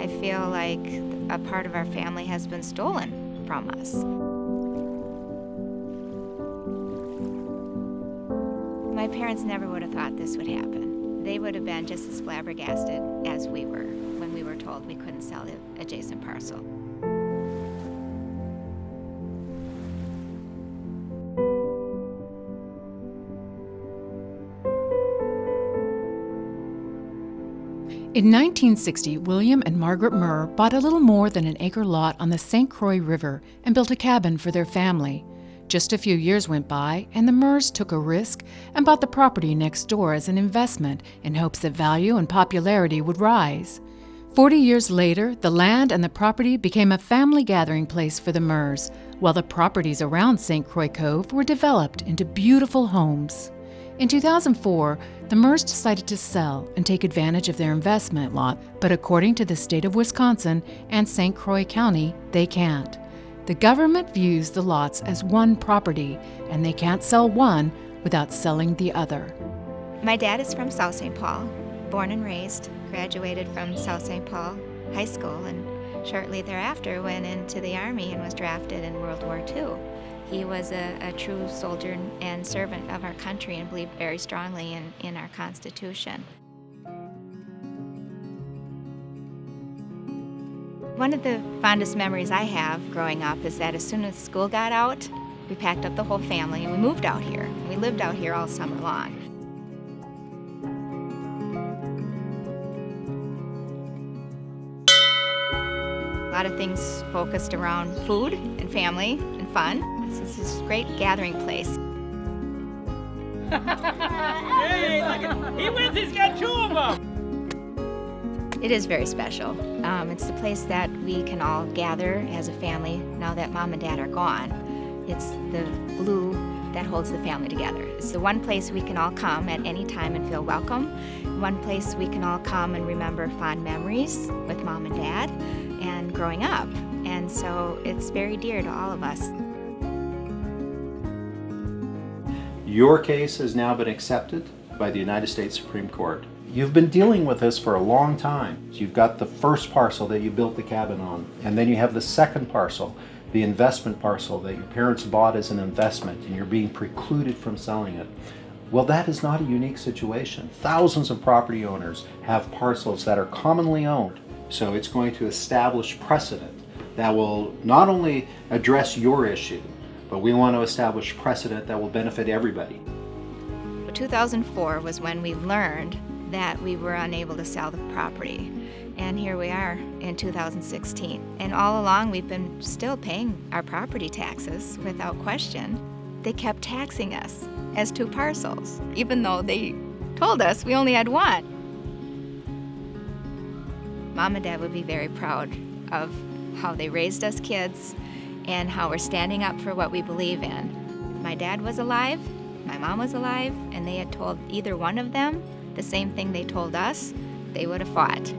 I feel like a part of our family has been stolen from us. My parents never would have thought this would happen. They would have been just as flabbergasted as we were when we were told we couldn't sell the adjacent parcel. In 1960, William and Margaret Murr bought a little more than an acre lot on the St. Croix River and built a cabin for their family. Just a few years went by, and the Murrs took a risk and bought the property next door as an investment in hopes that value and popularity would rise. 40 years later, the land and the property became a family gathering place for the Murrs, while the properties around St. Croix Cove were developed into beautiful homes. In 2004, the Murrs decided to sell and take advantage of their investment lot, but according to the state of Wisconsin and St. Croix County, they can't. The government views the lots as one property, and they can't sell one without selling the other. My dad is from South St. Paul, born and raised, graduated from South St. Paul High School, and shortly thereafter went into the Army and was drafted in World War II. He was a true soldier and servant of our country and believed very strongly in our Constitution. One of the fondest memories I have growing up is that as soon as school got out, we packed up the whole family and we moved out here. We lived out here all summer long. A lot of things focused around food and family and fun. This is a great gathering place. Hey, he wins, he's got two of them! It is very special. It's the place that we can all gather as a family now that Mom and Dad are gone. It's the glue that holds the family together. It's the one place we can all come at any time and feel welcome. One place we can all come and remember fond memories with Mom and Dad and growing up. And so it's very dear to all of us. Your case has now been accepted by the United States Supreme Court. You've been dealing with this for a long time. You've got the first parcel that you built the cabin on, and then you have the second parcel, the investment parcel that your parents bought as an investment, and you're being precluded from selling it. Well, that is not a unique situation. Thousands of property owners have parcels that are commonly owned. So it's going to establish precedent that will not only address your issue, but we want to establish precedent that will benefit everybody. 2004 was when we learned that we were unable to sell the property. And here we are in 2016. And all along we've been still paying our property taxes without question. They kept taxing us as two parcels, even though they told us we only had one. Mom and Dad would be very proud of how they raised us kids and how we're standing up for what we believe in. If my dad was alive, my mom was alive, and they had told either one of them the same thing they told us, they would have fought.